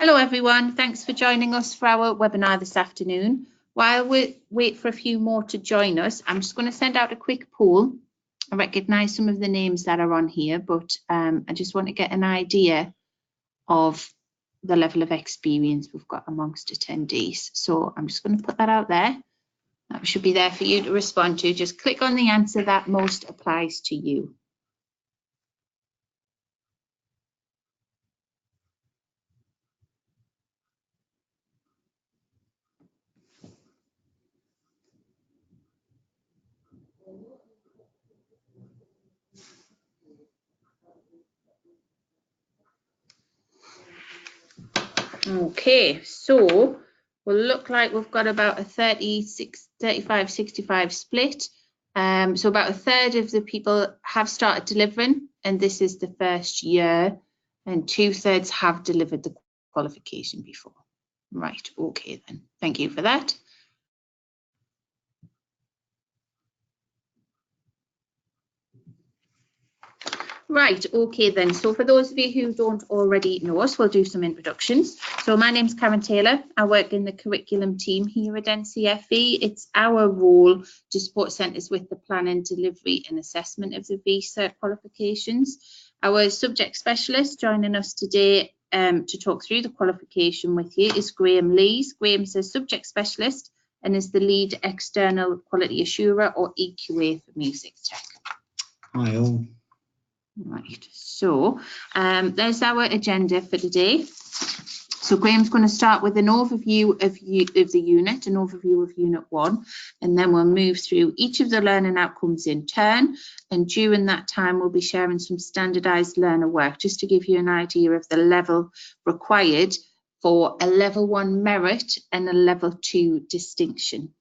Hello everyone, thanks for joining us for our webinar this afternoon. While we wait for a few more to join us, I'm just going to send out a quick poll. I recognise some of the names that are on here, but I just want to get an idea of the level of experience we've got amongst attendees. So I'm just going to put that out there. That should be there for you to respond to. Just click on the answer that most applies to you. Okay, so we'll look like we've got about a 35-65 split. So about a third of the people have started delivering, and this is the first year, and 2/3 have delivered the qualification before. Right, okay then, thank you for that. Right, okay then. So for those of you who don't already know us, we'll do some introductions. So my name's Karen Taylor. I work in the curriculum team here at NCFE. It's our role to support centres with the planning, delivery and assessment of the VCERT qualifications. Our subject specialist joining us today to talk through the qualification with you is Graham Lees. Graham's a subject specialist and is the lead external quality assurer, or EQA, for music tech. Hi all. Right, so there's our agenda for today. So Graham's going to start with an overview of the unit, an overview of Unit 1, and then we'll move through each of the learning outcomes in turn. And during that time, we'll be sharing some standardised learner work, just to give you an idea of the level required for a Level 1 merit and a Level 2 distinction.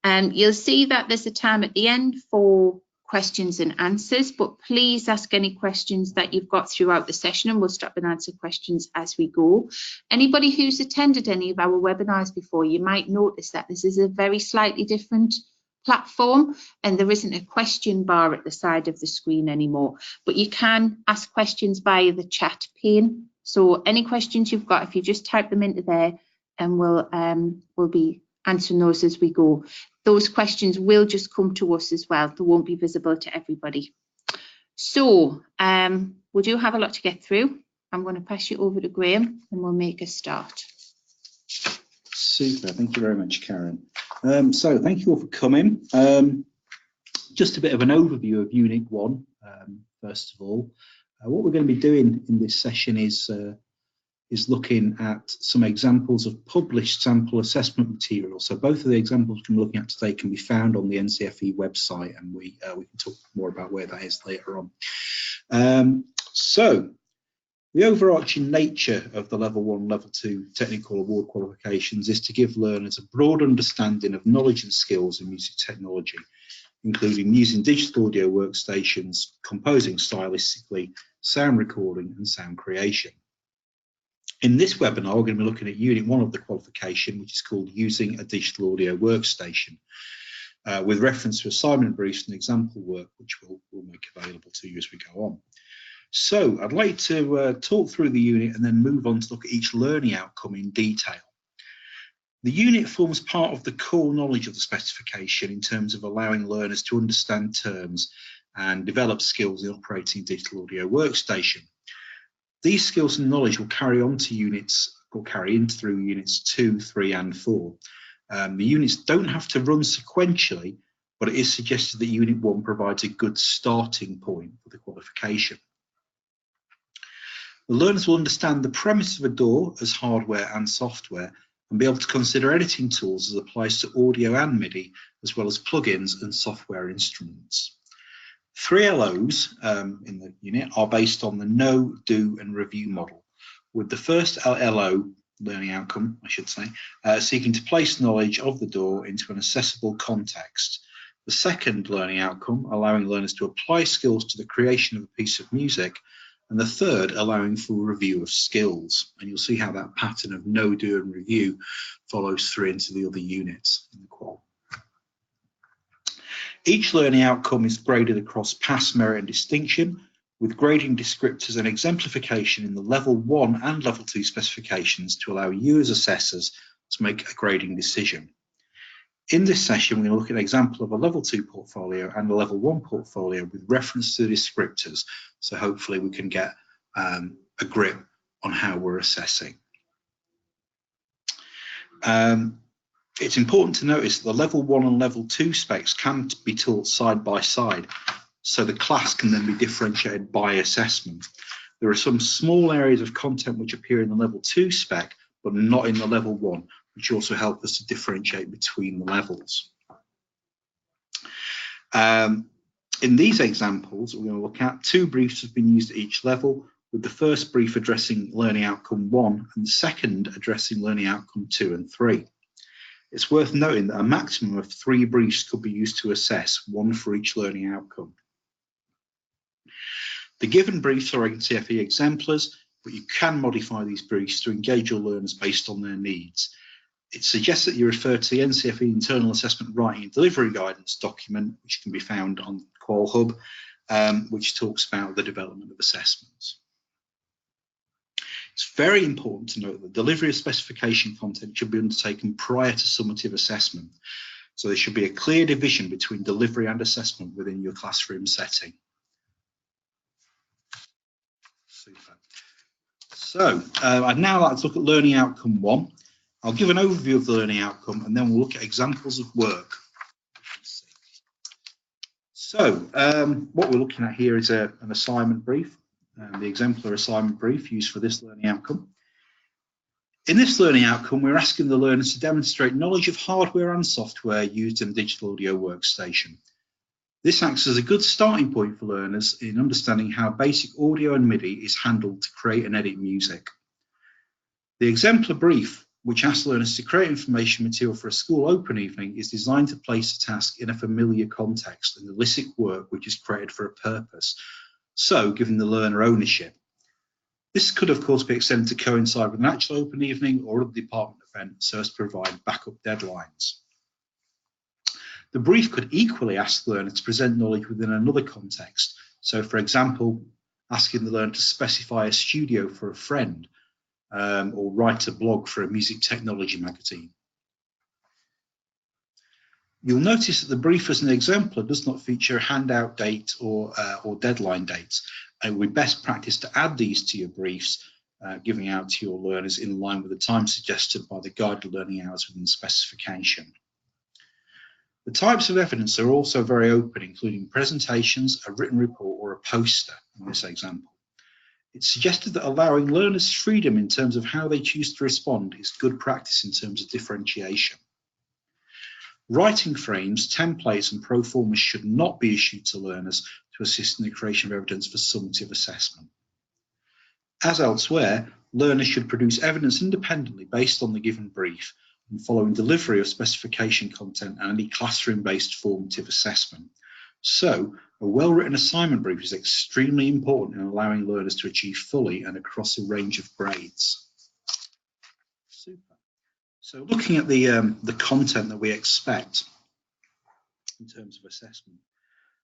You'll see that there's a time at the end for questions and answers, but please ask any questions that you've got throughout the session, and we'll stop and answer questions as we go. Anybody who's attended any of our webinars before, you might notice that this is a very slightly different platform, and there isn't a question bar at the side of the screen anymore, but you can ask questions via the chat pane. So any questions you've got, if you just type them into there, and we'll be answering those as we go. Those questions will just come to us as well. They won't be visible to everybody. So we do have a lot to get through. I'm going to pass you over to Graham and we'll make a start. Super, thank you very much, Karen. So thank you all for coming. Just a bit of an overview of Unit 1, first of all. What we're going to be doing in this session is looking at some examples of published sample assessment material. So both of the examples we're looking at today can be found on the NCFE website, and we can talk more about where that is later on. So the overarching nature of the Level 1, Level 2 technical award qualifications is to give learners a broad understanding of knowledge and skills in music technology, including using digital audio workstations, composing stylistically, sound recording and sound creation. In this webinar, we're going to be looking at Unit 1 of the qualification, which is called Using a Digital Audio Workstation, with reference to assignment briefs and example work, which we'll make available to you as we go on. So I'd like to talk through the unit and then move on to look at each learning outcome in detail. The unit forms part of the core knowledge of the specification in terms of allowing learners to understand terms and develop skills in operating a digital audio workstation. These skills and knowledge will carry on to units, or carry in through Units 2, 3 and 4. The units don't have to run sequentially, but it is suggested that Unit 1 provides a good starting point for the qualification. The learners will understand the premise of a DAW as hardware and software, and be able to consider editing tools as applies to audio and MIDI, as well as plugins and software instruments. 3 LOs in the unit are based on the know, do and review model, with the first LO, learning outcome I should say, seeking to place knowledge of the DAW into an accessible context. The second learning outcome allowing learners to apply skills to the creation of a piece of music, and the third allowing for review of skills. And you'll see how that pattern of know, do and review follows through into the other units in the qual. Each learning outcome is graded across pass, merit and distinction, with grading descriptors and exemplification in the level 1 and level 2 specifications to allow you as assessors to make a grading decision. In this session, we're going to look at an example of a level 2 portfolio and a level 1 portfolio with reference to the descriptors. So hopefully we can get a grip on how we're assessing. It's important to notice that the level 1 and level 2 specs can be taught side by side, so the class can then be differentiated by assessment. There are some small areas of content which appear in the level 2 spec, but not in the level 1, which also help us to differentiate between the levels. In these examples, we're going to look at 2 briefs have been used at each level, with the first brief addressing learning outcome 1 and the second addressing learning outcome 2 and 3. It's worth noting that a maximum of 3 briefs could be used to assess, 1 for each learning outcome. The given briefs are NCFE exemplars, but you can modify these briefs to engage your learners based on their needs. It suggests that you refer to the NCFE Internal Assessment Writing and Delivery Guidance document, which can be found on Qual Hub, which talks about the development of assessments. It's very important to note that delivery of specification content should be undertaken prior to summative assessment. So there should be a clear division between delivery and assessment within your classroom setting. Super. So I'd now like to look at learning outcome 1. I'll give an overview of the learning outcome and then we'll look at examples of work. So what we're looking at here is an assignment brief, the exemplar assignment brief used for this learning outcome. In this learning outcome, we're asking the learners to demonstrate knowledge of hardware and software used in a digital audio workstation. This acts as a good starting point for learners in understanding how basic audio and MIDI is handled to create and edit music. The exemplar brief, which asks learners to create information material for a school open evening, is designed to place a task in a familiar context and elicit work which is created for a purpose, so giving the learner ownership. This could of course be extended to coincide with an actual open evening or other department event so as to provide backup deadlines. The brief could equally ask the learner to present knowledge within another context, so for example asking the learner to specify a studio for a friend, or write a blog for a music technology magazine. You'll notice that the brief as an exemplar does not feature a handout date or deadline dates. It would be best practice to add these to your briefs, giving out to your learners in line with the time suggested by the guided learning hours within the specification. The types of evidence are also very open, including presentations, a written report, or a poster in this example. It's suggested that allowing learners freedom in terms of how they choose to respond is good practice in terms of differentiation. Writing frames, templates and pro formas should not be issued to learners to assist in the creation of evidence for summative assessment. As elsewhere, learners should produce evidence independently based on the given brief and following delivery of specification content and any classroom-based formative assessment. So, a well-written assignment brief is extremely important in allowing learners to achieve fully and across a range of grades. Super. So, looking at the content that we expect in terms of assessment.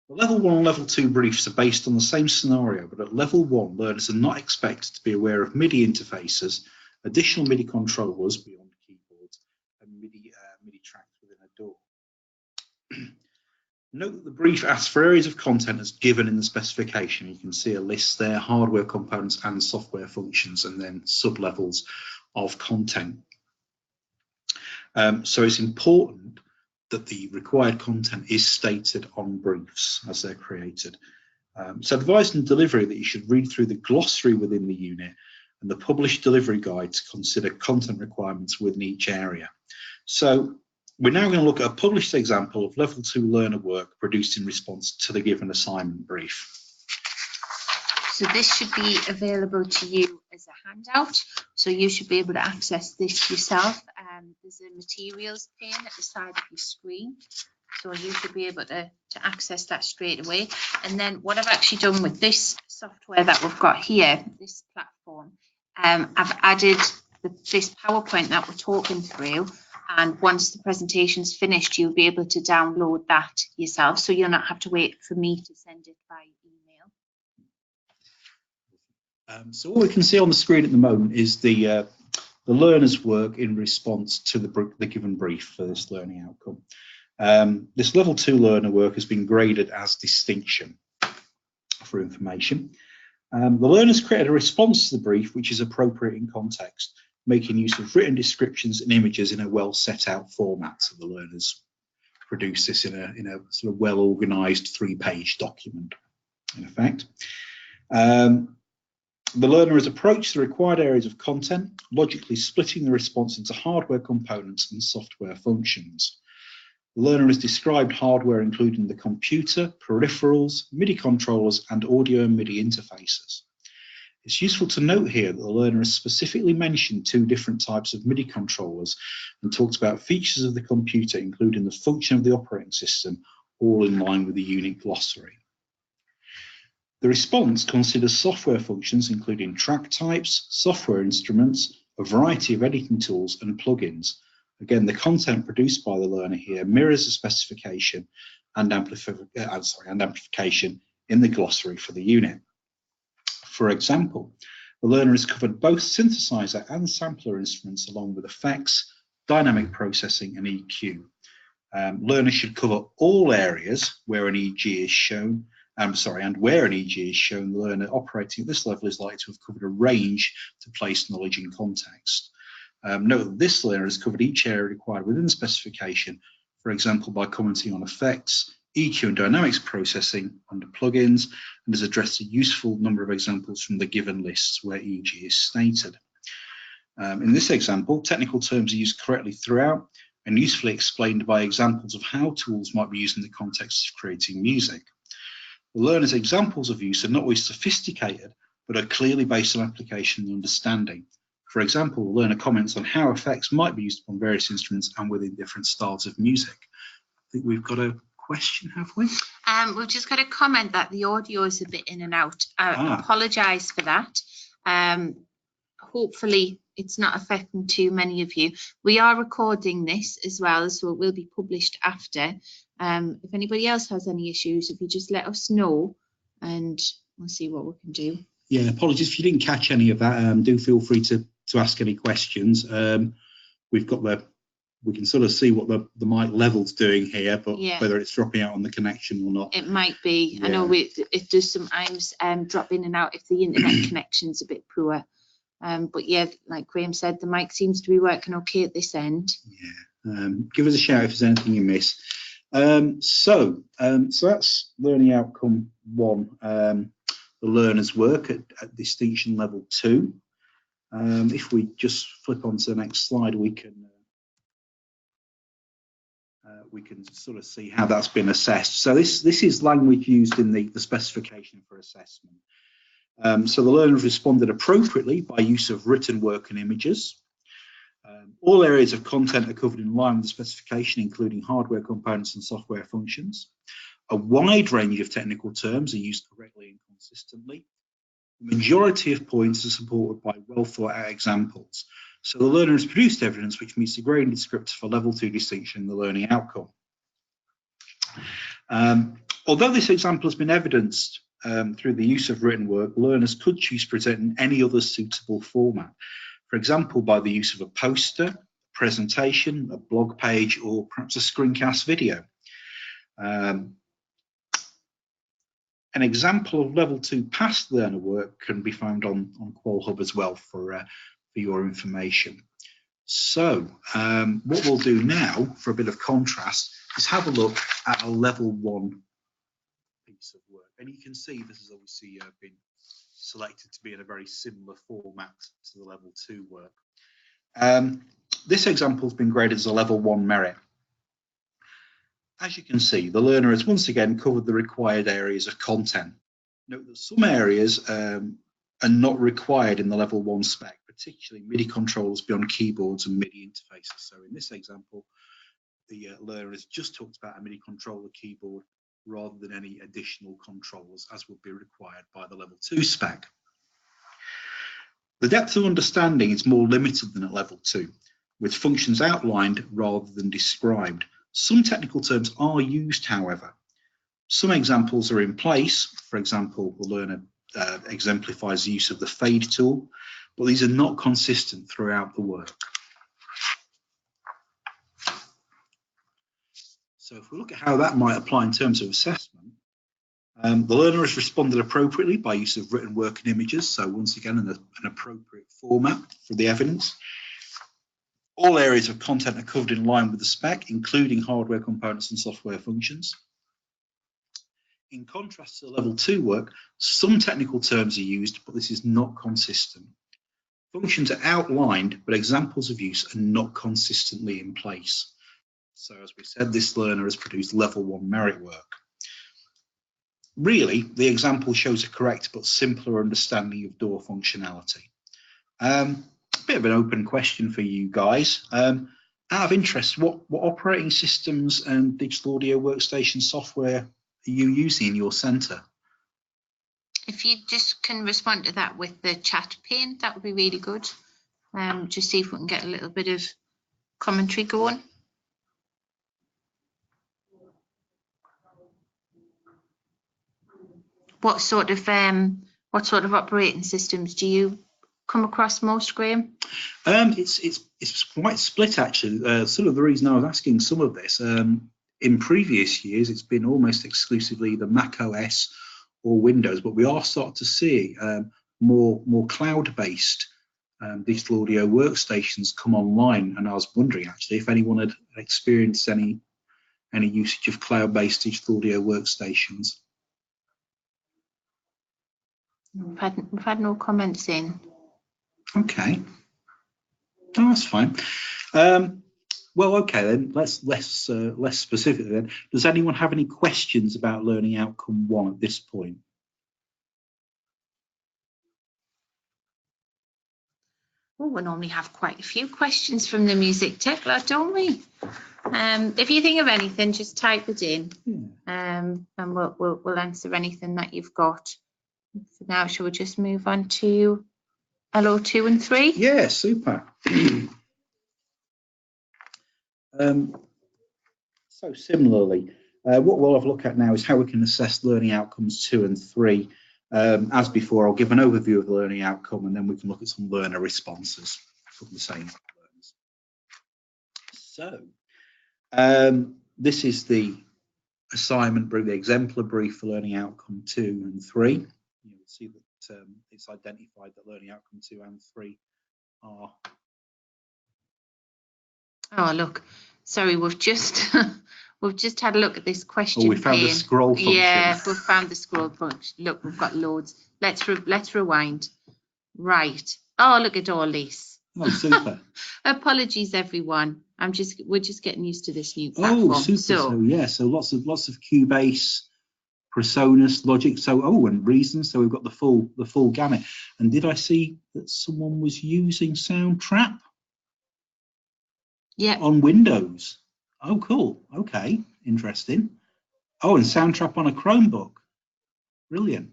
The level 1 and level 2 briefs are based on the same scenario, but at level 1, learners are not expected to be aware of MIDI interfaces, additional MIDI controllers beyond keyboards, and MIDI tracks within a DAW. Note that the brief asks for areas of content as given in the specification. You can see a list there, hardware components and software functions, and then sub-levels of content. So it's important that the required content is stated on briefs as they're created. It's advised in delivery that you should read through the glossary within the unit and the published delivery guide to consider content requirements within each area. So we're now going to look at a published example of level 2 learner work produced in response to the given assignment brief. So this should be available to you as a handout. So you should be able to access this yourself. There's a materials pane at the side of your screen. So you should be able to access that straight away. And then what I've actually done with this software that we've got here, this platform, I've added this PowerPoint that we're talking through. And once the presentation's finished, you'll be able to download that yourself. So you'll not have to wait for me to send it by email. So what we can see on the screen at the moment is the learner's work in response to the given brief for this learning outcome. This level 2 learner work has been graded as distinction for information. The learners created a response to the brief which is appropriate in context, making use of written descriptions and images in a well set out format. So the learners produce this in a sort of well organised 3-page document, in effect. The learner has approached the required areas of content, logically splitting the response into hardware components and software functions. The learner has described hardware including the computer, peripherals, MIDI controllers, and audio and MIDI interfaces. It's useful to note here that the learner has specifically mentioned 2 different types of MIDI controllers and talked about features of the computer, including the function of the operating system, all in line with the unit glossary. The response considers software functions including track types, software instruments, a variety of editing tools and plugins. Again, the content produced by the learner here mirrors the specification and amplification in the glossary for the unit. For example, the learner has covered both synthesizer and sampler instruments along with effects, dynamic processing and EQ. Learners should cover all areas where an EG is shown. And where an EG is shown, the learner operating at this level is likely to have covered a range to place knowledge in context. Note that this learner has covered each area required within the specification, for example, by commenting on effects, EQ and dynamics processing under plugins, and has addressed a useful number of examples from the given lists where EG is stated. In this example, technical terms are used correctly throughout and usefully explained by examples of how tools might be used in the context of creating music. The learner's examples of use are not always sophisticated, but are clearly based on application and understanding. For example, the learner comments on how effects might be used on various instruments and within different styles of music. I think we've got a question, have we? We've just got a comment that the audio is a bit in and out. I apologise for that. Hopefully it's not affecting too many of you. We are recording this as well, so it will be published after. If anybody else has any issues, if you just let us know and we'll see what we can do. Yeah, apologies if you didn't catch any of that. Do feel free to ask any questions. We can sort of see what the mic level's doing here, but whether it's dropping out on the connection or not. It might be. Yeah. I know it does sometimes drop in and out if the internet connection's a bit poor. But yeah, like Graham said, the mic seems to be working okay at this end. Yeah. Give us a shout if there's anything you miss. So that's learning outcome 1, the learner's work at distinction level 2. If we just flip on to the next slide, we can sort of see how that's been assessed. So this is language used in the specification for assessment. So the learner responded appropriately by use of written work and images. All areas of content are covered in line with the specification, including hardware components and software functions. A wide range of technical terms are used correctly and consistently. The majority of points are supported by well thought out examples. So the learner has produced evidence which meets the grading descriptor for level 2 distinction in the learning outcome. Although this example has been evidenced through the use of written work, learners could choose to present in any other suitable format. For example, by the use of a poster, presentation, a blog page, or perhaps a screencast video. An example of level 2 past learner work can be found on QualHub as well for your information. So what we'll do now, for a bit of contrast, is have a look at a level 1 piece of work. And you can see this has obviously been selected to be in a very similar format to the level 2 work. This example has been graded as a level 1 merit. As you can see, the learner has once again covered the required areas of content. Note that some areas are not required in the level 1 spec, particularly MIDI controllers beyond keyboards and MIDI interfaces. So in this example, the learner has just talked about a MIDI controller keyboard rather than any additional controllers as would be required by the level 2 spec. The depth of understanding is more limited than at level 2, with functions outlined rather than described. Some technical terms are used, however. Some examples are in place. For example, the learner exemplifies the use of the fade tool, but these are not consistent throughout the work. So if we look at how that might apply in terms of assessment, the learner has responded appropriately by use of written work and images, so once again an appropriate format for the evidence. All areas of content are covered in line with the spec, including hardware components and software functions. In contrast to the level 2 work, some technical terms are used, but this is not consistent. Functions are outlined, but examples of use are not consistently in place. So as we said, this learner has produced level 1 merit work. Really, the example shows a correct but simpler understanding of door functionality. A bit of an open question for you guys. Out of interest, what operating systems and digital audio workstation software are you using in your centre? If you just can respond to that with the chat pane, that would be really good. Just see if we can get a little bit of commentary going. What sort of operating systems do you come across most, Graham? It's quite split actually. Sort of the reason I was asking some of this, in previous years it's been almost exclusively the Mac OS or Windows, but we are starting to see more cloud-based digital audio workstations come online, and I was wondering actually if anyone had experienced any usage of cloud-based digital audio workstations. We've had no comments in. Okay, oh, that's fine. Well, okay then. Let's less specific then. Does anyone have any questions about learning outcome 1 at this point? Well, we normally have quite a few questions from the music tech lot, don't we? If you think of anything, just type it in, and we'll answer anything that you've got. For now, shall we just move on to LO2 and 3? Yeah, super. So similarly, what we'll have a look at now is how we can assess learning outcomes 2 and 3. As before, I'll give an overview of the learning outcome, and then we can look at some learner responses from the same learners. So this is the assignment brief, the exemplar brief for learning outcome 2 and 3. You'll see that it's identified that learning outcome 2 and 3 are. Oh, look, sorry, we've just had a look at this question. Oh, we found the scroll function. Yeah, we've found the scroll function. Look, we've got loads. Let's rewind. Right. Oh, look at all this. Oh, super. Apologies, everyone. We're just getting used to this new platform. Oh, super. So yeah, so lots of Cubase, Presonus, Logic. So and Reason. So we've got the full gamut. And did I see that someone was using Soundtrap? Yeah. On Windows. Oh, cool. Okay, interesting. Oh, and Soundtrap on a Chromebook. Brilliant.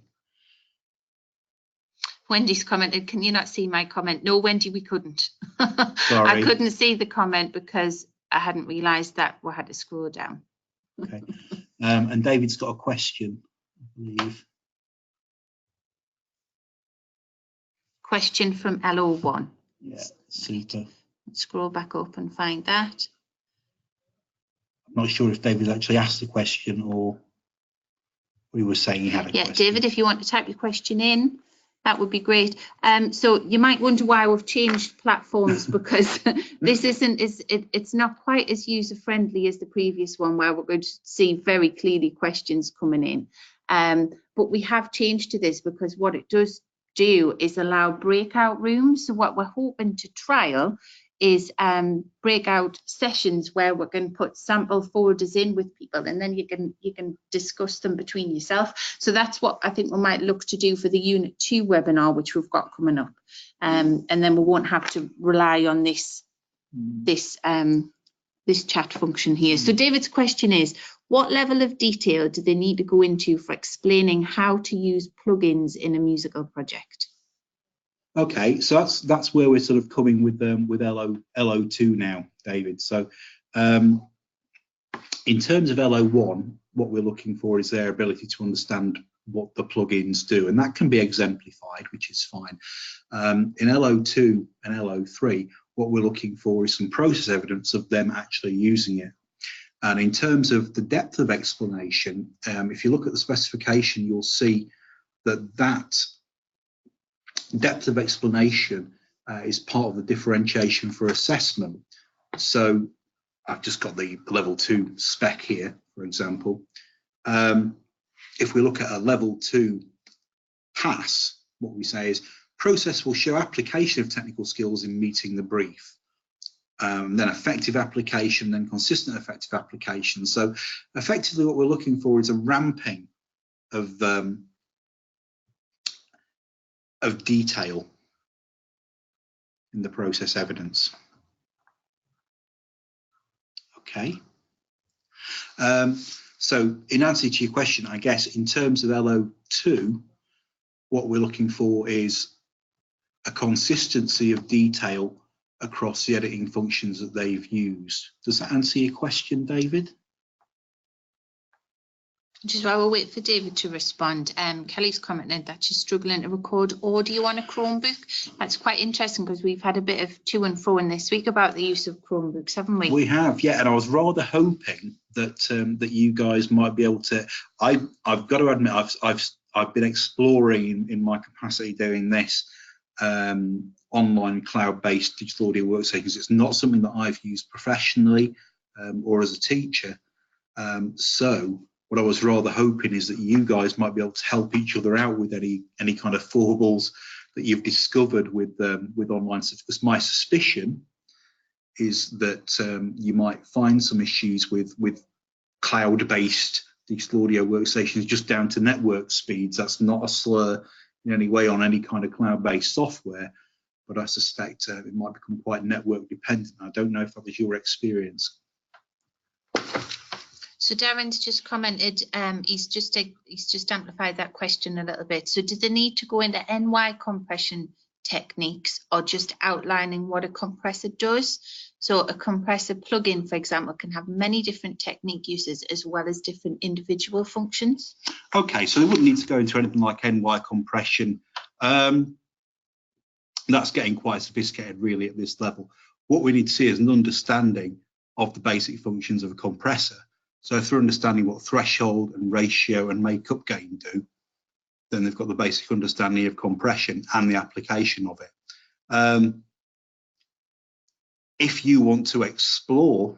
Wendy's commented, can you not see my comment? No, Wendy, we couldn't. Sorry. I couldn't see the comment because I hadn't realised that we had to scroll down. Okay. And David's got a question, I believe. Question from LO1. Yeah, super. Scroll back up and find that. I'm not sure if David actually asked the question or we were saying he had a question. Yeah, David, if you want to type your question in, that would be great. So you might wonder why we've changed platforms because this it's not quite as user friendly as the previous one where we're going to see very clearly questions coming in. But we have changed to this because what it does do is allow breakout rooms. So what we're hoping to trial is breakout sessions where we're going to put sample folders in with people, and then you can discuss them between yourself. So that's what I think we might look to do for the Unit 2 webinar, which we've got coming up, and then we won't have to rely on this chat function here. So David's question is, what level of detail do they need to go into for explaining how to use plugins in a musical project? Okay, so that's where we're sort of coming with LO2 now, David. So in terms of LO1, what we're looking for is their ability to understand what the plugins do, and that can be exemplified, which is fine. In LO2 and LO3, what we're looking for is some process evidence of them actually using it. And in terms of the depth of explanation, if you look at the specification, you'll see that that depth of explanation is part of the differentiation for assessment. So I've just got the level 2 spec here, for example. If we look at a level 2 pass, what we say is process will show application of technical skills in meeting the brief. Then effective application, then consistent effective application. So effectively what we're looking for is a ramping of detail in the process evidence. Okay. So in answer to your question, I guess in terms of LO2, what we're looking for is a consistency of detail across the editing functions that they've used. Does that answer your question, David? Just while we wait for David to respond, Kelly's commented that she's struggling to record audio on a Chromebook. That's quite interesting because we've had a bit of to and fro in this week about the use of Chromebooks, haven't we? We have, yeah, and I was rather hoping that that you guys might be able to. I've got to admit, I've been exploring in my capacity doing this online cloud-based digital audio workstations. It's not something that I've used professionally or as a teacher. So what I was rather hoping is that you guys might be able to help each other out with any kind of foibles that you've discovered with online stuff. Because my suspicion is that you might find some issues with cloud-based digital audio workstations just down to network speeds. That's not a slur in any way on any kind of cloud-based software, but I suspect it might become quite network dependent. I don't know if that was your experience. So Darren's just commented, he's just amplified that question a little bit. So do they need to go into NY compression techniques or just outlining what a compressor does? So a compressor plugin, for example, can have many different technique uses as well as different individual functions. Okay, so they wouldn't need to go into anything like NY compression. That's getting quite sophisticated really at this level. What we need to see is an understanding of the basic functions of a compressor. So if they're understanding what threshold and ratio and makeup gain do, then they've got the basic understanding of compression and the application of it. If you want to explore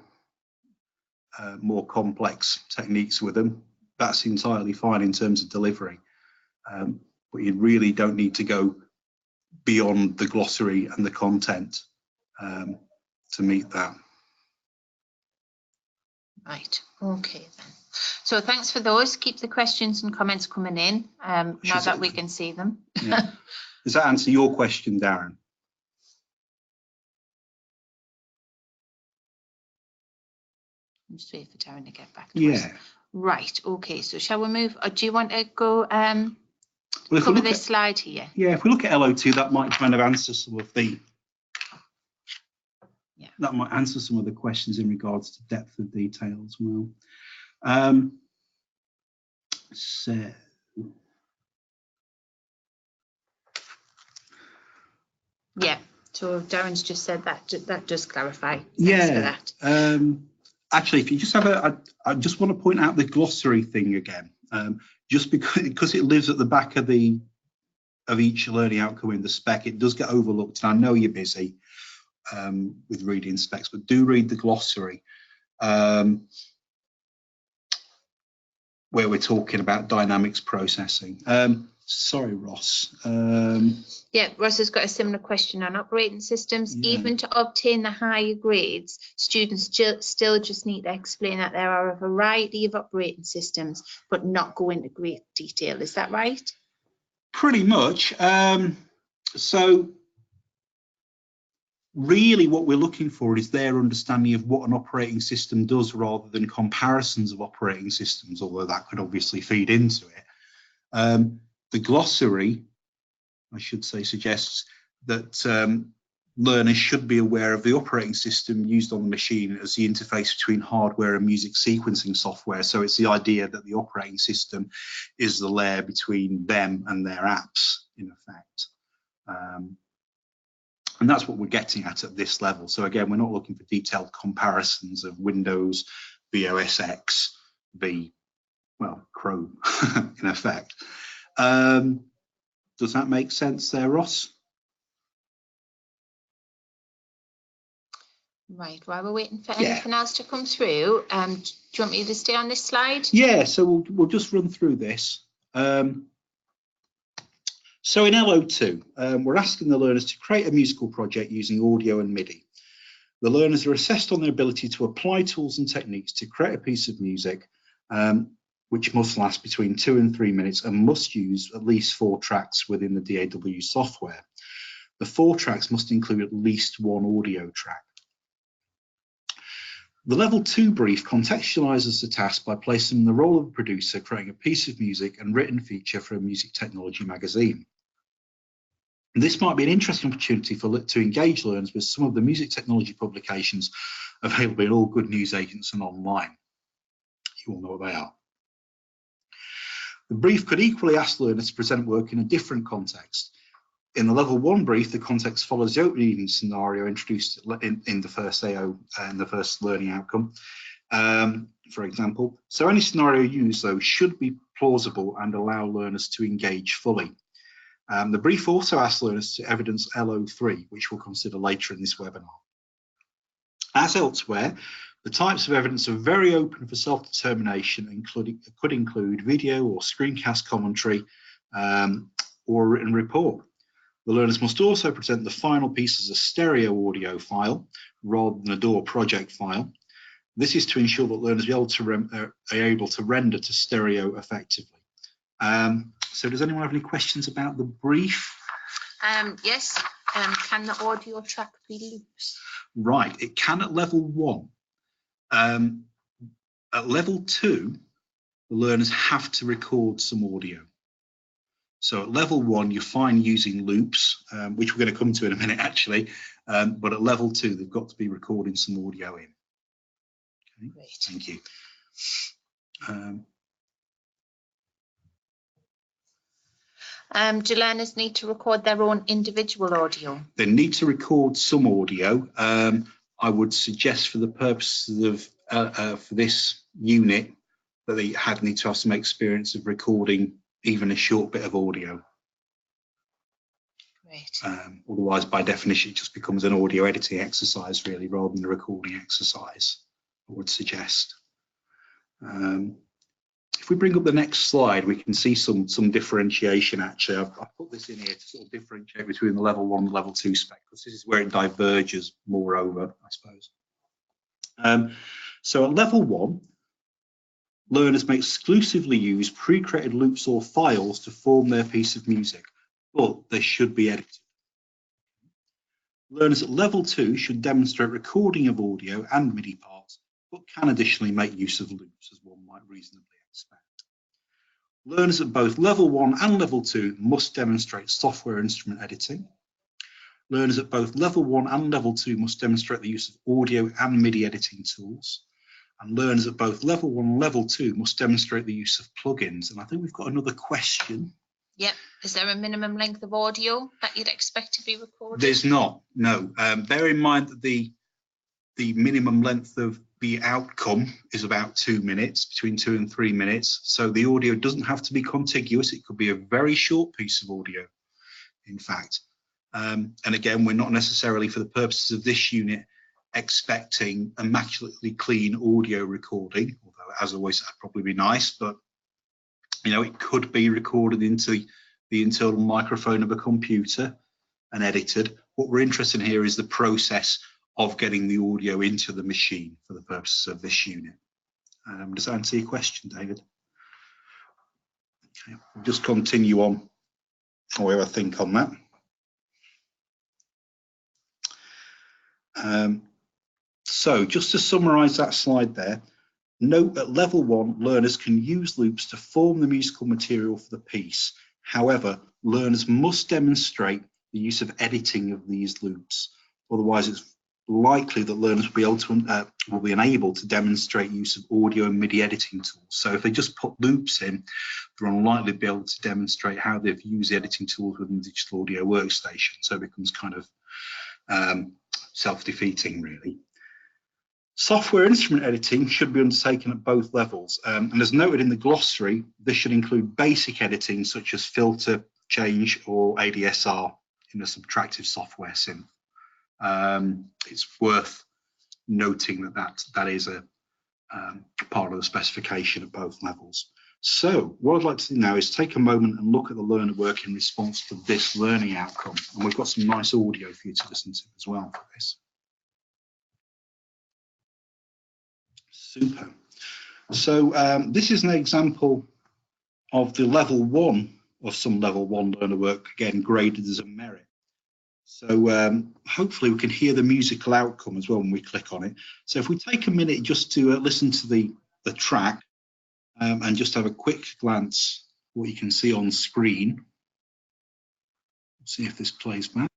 more complex techniques with them, that's entirely fine in terms of delivery. But you really don't need to go beyond the glossary and the content to meet that. Right, okay then. So thanks for those. Keep the questions and comments coming in now that we can see them. Yeah. Does that answer your question, Darren? I'm just waiting for Darren to get back to us. Right, okay, so shall we move? Or do you want to go cover this slide here? Yeah, if we look at LO2, that might kind of answer some of the that might answer some of the questions in regards to depth of detail as well. So yeah, so Darren's just said that does clarify. Thanks yeah, for that. Actually, if you just have I just want to point out the glossary thing again, just because it lives at the back of each learning outcome in the spec, it does get overlooked. And I know you're busy with reading specs, but do read the glossary where we're talking about dynamics processing. Sorry, Ross. Yeah, Ross has got a similar question on operating systems. Yeah. Even to obtain the higher grades, students still just need to explain that there are a variety of operating systems, but not go into great detail. Is that right? Pretty much. So really what we're looking for is their understanding of what an operating system does rather than comparisons of operating systems, although that could obviously feed into it. The glossary, I should say, suggests that learners should be aware of the operating system used on the machine as the interface between hardware and music sequencing software. So it's the idea that the operating system is the layer between them and their apps, in effect. And that's what we're getting at this level. So again, we're not looking for detailed comparisons of Windows v OS X v, well, Chrome, in effect. Does that make sense there, Ross? Right, while we're waiting for anything else to come through, do you want me to stay on this slide? Yeah, so we'll just run through this. So in LO2, we're asking the learners to create a musical project using audio and MIDI. The learners are assessed on their ability to apply tools and techniques to create a piece of music, which must last between 2 and 3 minutes and must use at least 4 tracks within the DAW software. The 4 tracks must include at least 1 audio track. The level 2 brief contextualizes the task by placing the role of a producer creating a piece of music and written feature for a music technology magazine. This might be an interesting opportunity to engage learners with some of the music technology publications available in all good news agents and online. You all know what they are. The brief could equally ask learners to present work in a different context. In the level 1 brief, the context follows the opening evening scenario introduced in the first AO and the first learning outcome, for example. So any scenario used, though, should be plausible and allow learners to engage fully. The brief also asks learners to evidence LO3, which we'll consider later in this webinar. As elsewhere, the types of evidence are very open for self-determination, including could include video or screencast commentary or a written report. The learners must also present the final piece as a stereo audio file rather than a DAW project file. This is to ensure that learners are able to render to stereo effectively. So does anyone have any questions about the brief? Yes. Can the audio track be loops? Right, it can at level 1. At level 2, the learners have to record some audio. So at level 1, you're fine using loops, which we're going to come to in a minute, actually. But at level 2, they've got to be recording some audio in. Okay, great. Thank you. Do learners need to record their own individual audio? They need to record some audio. I would suggest for the purposes of for this unit that they need to have some experience of recording even a short bit of audio. Great. Otherwise, by definition, it just becomes an audio editing exercise, really, rather than a recording exercise, I would suggest. If we bring up the next slide, we can see some differentiation, actually. I've put this in here to sort of differentiate between the level 1 and level 2 spec, because this is where it diverges moreover, I suppose. So at level 1, learners may exclusively use pre-created loops or files to form their piece of music, but they should be edited. Learners at level 2 should demonstrate recording of audio and MIDI parts, but can additionally make use of loops, as one might reasonably expect. Learners at both level 1 and level 2 must demonstrate software instrument editing. Learners at both level 1 and level 2 must demonstrate the use of audio and MIDI editing tools. And learners at both level 1 and level 2 must demonstrate the use of plugins. And I think we've got another question. Yep. Is there a minimum length of audio that you'd expect to be recorded? There's not, no. Bear in mind that the minimum length of the outcome is about 2 minutes, between 2 and 3 minutes. So the audio doesn't have to be contiguous. It could be a very short piece of audio, in fact. And again, we're not necessarily, for the purposes of this unit, expecting immaculately clean audio recording, although as always, that'd probably be nice, but you know, it could be recorded into the internal microphone of a computer and edited. What we're interested in here is the process of getting the audio into the machine for the purposes of this unit. Does that answer your question, David? Okay, we'll just continue on however I think on that. So just to summarize that slide there, note at level 1, learners can use loops to form the musical material for the piece. However, learners must demonstrate the use of editing of these loops. Otherwise, it's likely that learners will be unable to demonstrate use of audio and MIDI editing tools. So if they just put loops in, they're unlikely to be able to demonstrate how they've used the editing tools within the digital audio workstation. So it becomes kind of self-defeating, really. Software instrument editing should be undertaken at both levels. And as noted in the glossary, this should include basic editing such as filter, change, or ADSR in a subtractive software synth. It's worth noting that is a part of the specification at both levels. So what I'd like to do now is take a moment and look at the learner work in response to this learning outcome. And we've got some nice audio for you to listen to as well for this. Super. So this is an example of the level 1 of some level 1 learner work, again graded as a merit. So hopefully we can hear the musical outcome as well when we click on it. So if we take a minute just to listen to the track and just have a quick glance what you can see on screen. See if this plays back.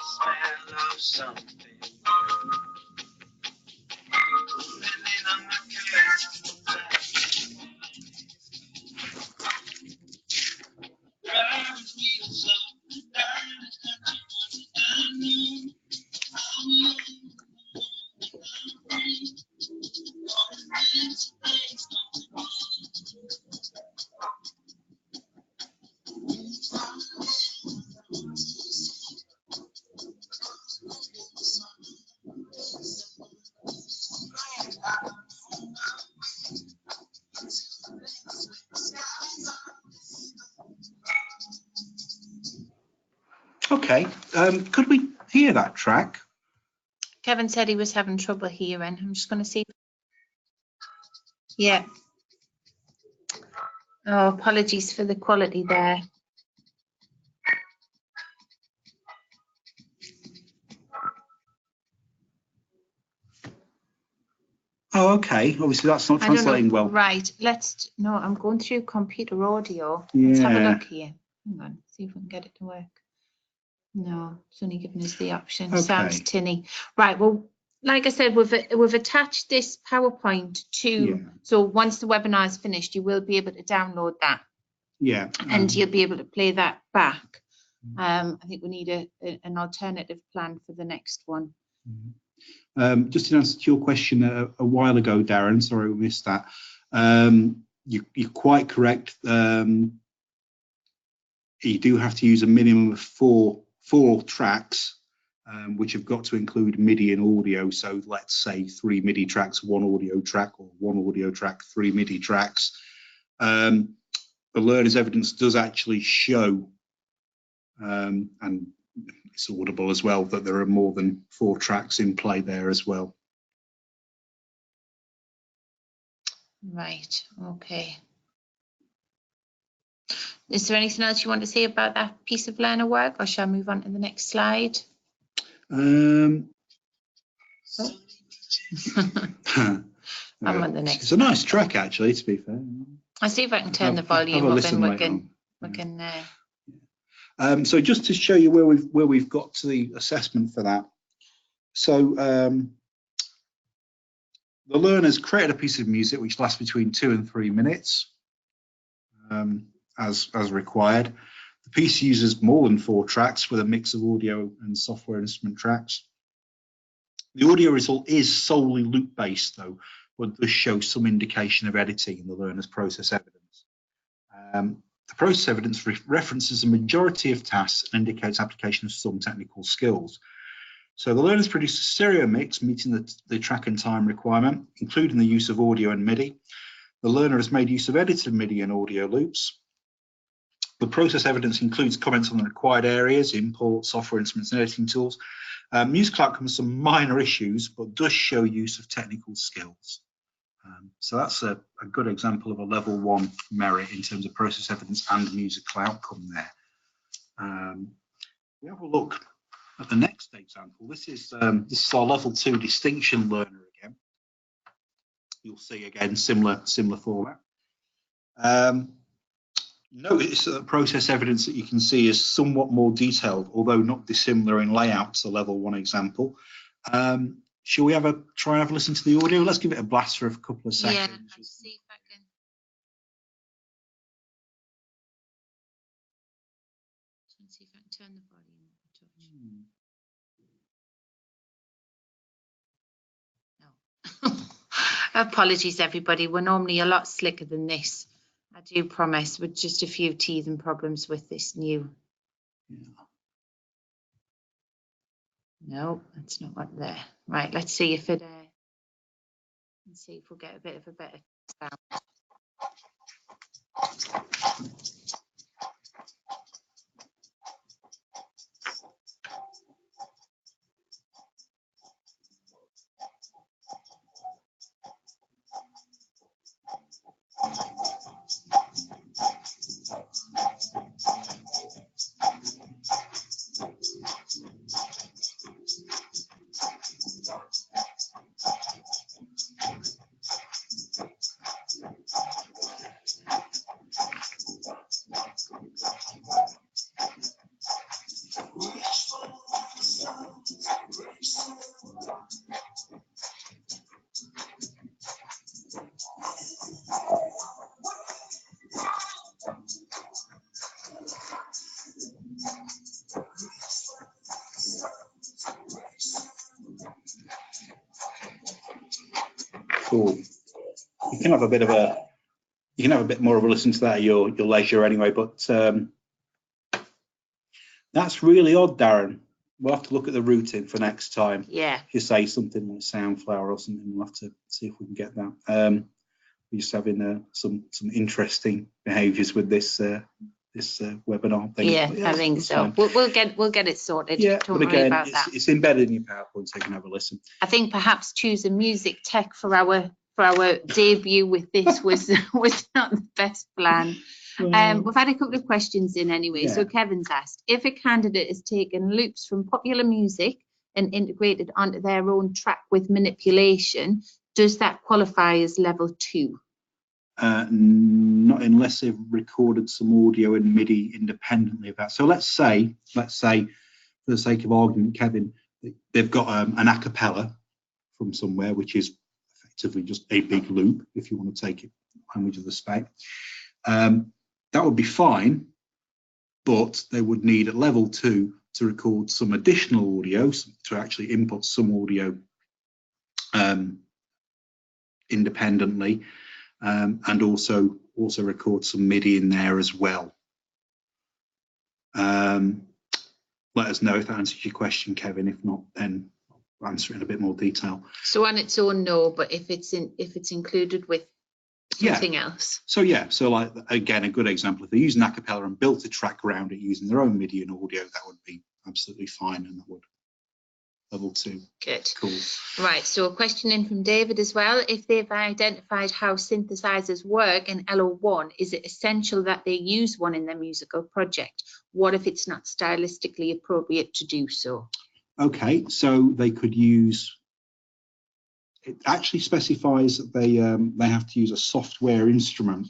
Smell of something. Okay, could we hear that track? Kevin said he was having trouble hearing. I'm just going to see. Yeah. Oh, apologies for the quality there. Oh, okay. Obviously, that's not translating well. Right. No, I'm going through computer audio. Yeah. Let's have a look here. Hang on, see if we can get it to work. No, it's only giving us the option. Okay. Sounds tinny. Right. Well, like I said, we've attached this PowerPoint to, so once the webinar is finished, you will be able to download that. Yeah. And you'll be able to play that back. I think we need an alternative plan for the next one. Just in answer to your question a while ago, Darren, sorry we missed that. You're quite correct. You do have to use a minimum of four tracks, which have got to include MIDI and audio. So let's say 3 MIDI tracks, 1 audio track, or 1 audio track, 3 MIDI tracks. The learner's evidence does actually show, and it's audible as well, that there are more than 4 tracks in play there as well. Right, okay. Is there anything else you want to say about that piece of learner work, or shall I move on to the next slide? I'm on the next. It's a nice track, actually, to be fair. I'll see if I can turn the volume up and we can. So just to show you where we've got to the assessment for that. So the learners created a piece of music which lasts between 2 and 3 minutes, as required. The piece uses more than 4 tracks with a mix of audio and software instrument tracks. The audio result is solely loop-based, though, but does show some indication of editing in the learner's process evidence. The process evidence references a majority of tasks and indicates application of some technical skills. So the learners produced a stereo mix meeting the track and time requirement, including the use of audio and MIDI. The learner has made use of edited MIDI and audio loops. The process evidence includes comments on the required areas, import, software instruments and editing tools. Musical outcomes, some minor issues, but does show use of technical skills. So that's a good example of a level 1 merit in terms of process evidence and musical outcome there. We have a look at the next example. This is our level 2 distinction learner again. You'll see again similar format. Notice that the process evidence that you can see is somewhat more detailed, although not dissimilar in layout to the level 1 example. Shall we try and have a listen to the audio? Let's give it a blast for a couple of seconds. Yeah, let's see if I can. Let's see if I can turn the volume up a touch. No. Apologies, everybody. We're normally a lot slicker than this. I do promise, with just a few teething problems with this new. Yeah. No, that's not what there. Right, let's see if it. Let's see if we'll get a bit of a better sound. Cool. You can have a bit more of a listen to that at your leisure anyway, but that's really odd, Darren. We'll have to look at the routing for next time. Yeah. If you say something like Soundflower or something, we'll have to see if we can get that. We're just having some interesting behaviours with this webinar thing. Yeah, I think so. We'll get it sorted. Yeah, Don't but worry again, about that. it's embedded in your PowerPoint, so you can have a listen. I think perhaps choosing music tech for our debut with this was not the best plan. We've had a couple of questions in anyway. Yeah. So Kevin's asked, if a candidate has taken loops from popular music and integrated onto their own track with manipulation, does that qualify as level 2? Not unless they've recorded some audio and MIDI independently of that. So let's say, for the sake of argument, Kevin, they've got an a cappella from somewhere, which is effectively just a big loop, if you want to take it language of the spec. That would be fine, but they would need at level 2 to record some additional audio, to actually input some audio independently, and also record some MIDI in there as well. Let us know if that answers your question, Kevin. If not, then I'll answer it in a bit more detail. So on its own, no, but if it's included with something else. So like, again, a good example, if they're using a cappella and built a track around it using their own MIDI and audio, that would be absolutely fine, and that would level 2. Good. Cool. Right, so a question in from David as well. If they've identified how synthesizers work in LO1, is it essential that they use one in their musical project? What if it's not stylistically appropriate to do so? Okay, so they could use, it actually specifies that they have to use a software instrument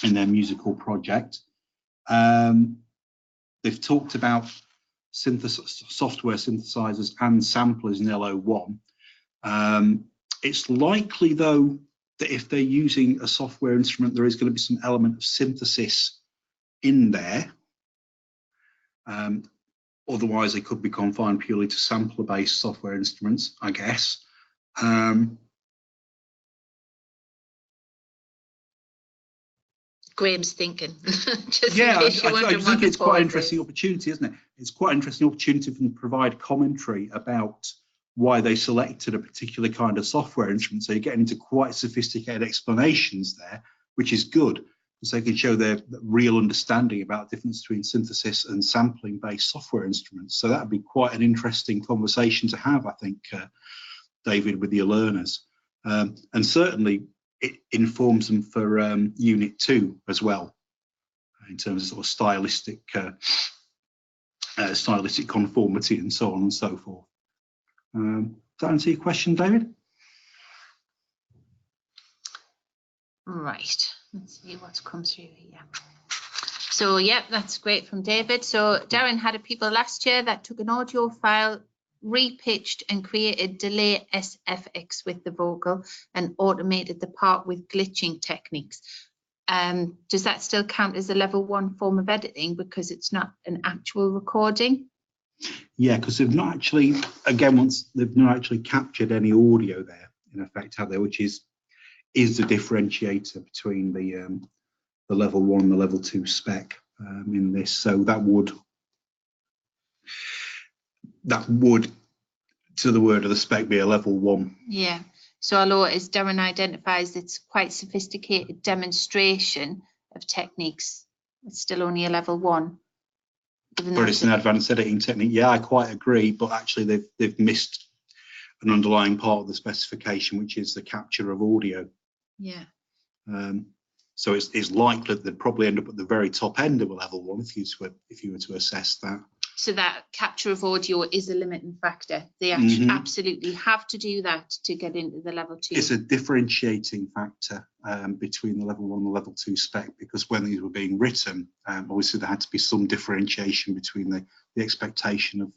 in their musical project. They've talked about software synthesizers and samplers in LO1. It's likely, though, that if they're using a software instrument, there is going to be some element of synthesis in there. Otherwise, they could be confined purely to sampler-based software instruments, I guess. Graham's thinking. I think it's quite an interesting opportunity, isn't it? It's quite an interesting opportunity for them to provide commentary about why they selected a particular kind of software instrument. So you're getting into quite sophisticated explanations there, which is good, because they can show their real understanding about the difference between synthesis and sampling-based software instruments. So that would be quite an interesting conversation to have, I think, David, with your learners. And certainly it informs them for Unit 2 as well, in terms of sort of stylistic conformity and so on and so forth. Does that answer your question, David? Right, let's see what's come through here. So, yep, that's great from David. So Darren had a people last year that took an audio file, repitched and created delay SFX with the vocal and automated the part with glitching techniques. Does that still count as a level 1 form of editing because it's not an actual recording? Yeah, because they've not actually, again, once they've not actually captured any audio there, in effect, have they? Which is the differentiator between the level 1 and the level 2 spec in this. So that would, to the word of the spec, be a level 1. Yeah. So although, as Darren identifies, it's quite sophisticated demonstration of techniques, it's still only a level 1. But it's an advanced editing technique. Yeah, I quite agree. But actually, they've missed an underlying part of the specification, which is the capture of audio. Yeah. So it's likely that they'd probably end up at the very top end of a level 1 if you were to assess that. So that capture of audio is a limiting factor. They absolutely have to do that to get into the level 2. It's a differentiating factor between the level 1 and the level 2 spec, because when these were being written, obviously there had to be some differentiation between the expectation of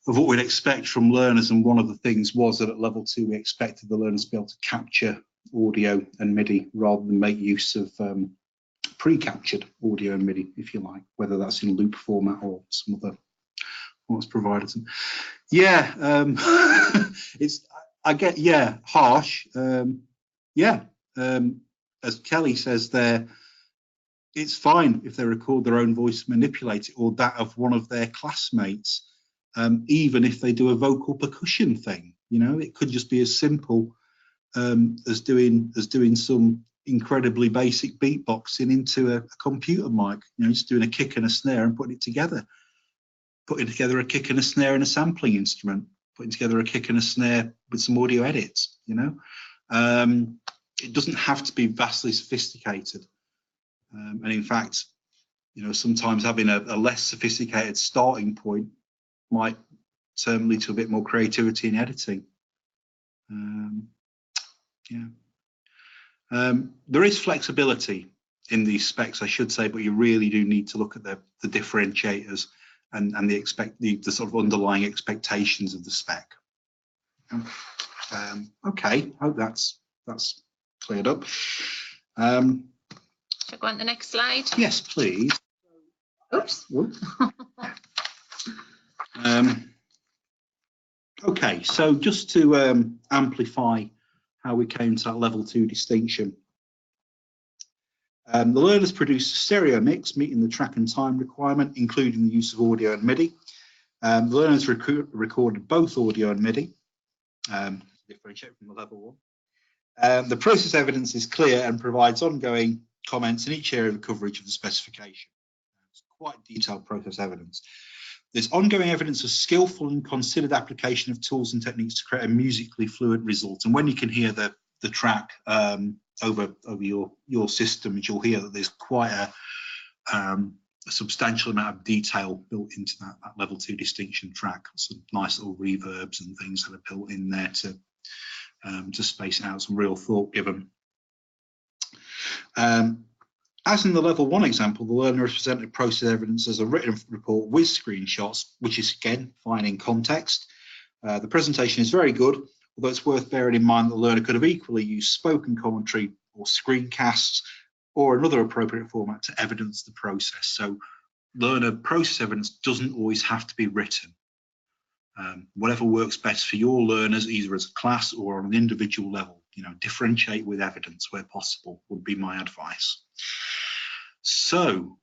what we'd expect from learners. And one of the things was that at level 2 we expected the learners to be able to capture audio and MIDI rather than make use of pre-captured audio and MIDI, if you like, whether that's in loop format or some other what's provided. Yeah, harsh. As Kelly says there, it's fine if they record their own voice, manipulate it, or that of one of their classmates, even if they do a vocal percussion thing. You know, it could just be as simple as doing some incredibly basic beatboxing into a computer mic. You know, just doing a kick and a snare and putting together a kick and a snare and a sampling instrument, putting together a kick and a snare with some audio edits. You know, it doesn't have to be vastly sophisticated, and in fact, you know, sometimes having a less sophisticated starting point might lead to a bit more creativity in editing. There is flexibility in these specs, I should say, but you really do need to look at the differentiators and the sort of underlying expectations of the spec. Okay, hope that's cleared up. Shall I go on to the next slide? Yes, please. Oops. Okay, so just to amplify how we came to that level 2 distinction. The learners produced a stereo mix meeting the track and time requirement, including the use of audio and MIDI. The learners recorded both audio and MIDI, differentiate from the level 1. The process evidence is clear and provides ongoing comments in each area of coverage of the specification. It's quite detailed process evidence. There's ongoing evidence of skillful and considered application of tools and techniques to create a musically fluent result. And when you can hear the track over your systems, you'll hear that there's quite a substantial amount of detail built into that level 2 distinction track. Some nice little reverbs and things that are built in there to space it out, some real thought given. As in the level 1 example, the learner has presented process evidence as a written report with screenshots, which is again fine in context. The presentation is very good, although it's worth bearing in mind that the learner could have equally used spoken commentary or screencasts or another appropriate format to evidence the process. So learner process evidence doesn't always have to be written. Whatever works best for your learners, either as a class or on an individual level, you know, differentiate with evidence where possible would be my advice. So,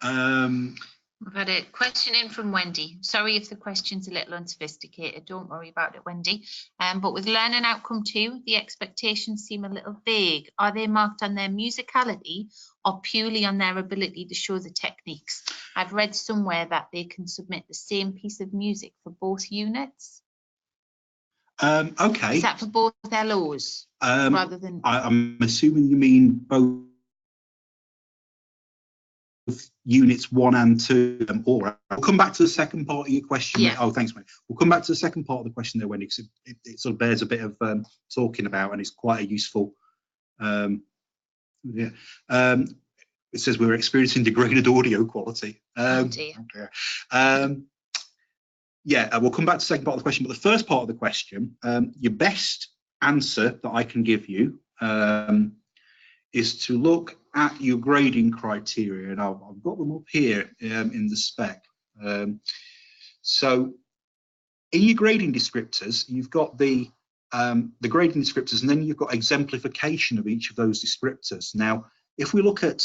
we've had a question in from Wendy. Sorry if the question's a little unsophisticated, don't worry about it, Wendy. But with learning outcome 2, the expectations seem a little vague. Are they marked on their musicality or purely on their ability to show the techniques? I've read somewhere that they can submit the same piece of music for both units. Okay. Is that for both LOs rather than? I'm assuming you mean both units 1 and 2. All right. We'll come back to the second part of your question. Yeah. Oh, thanks, mate. We'll come back to the second part of the question there, Wendy, because it sort of bears a bit of talking about, and it's quite a useful. It says we're experiencing degraded audio quality. Oh dear. Yeah, we'll come back to the second part of the question, but the first part of the question, your best answer that I can give you is to look at your grading criteria, and I've got them up here in the spec. So in your grading descriptors, you've got the grading descriptors, and then you've got exemplification of each of those descriptors. Now, if we look at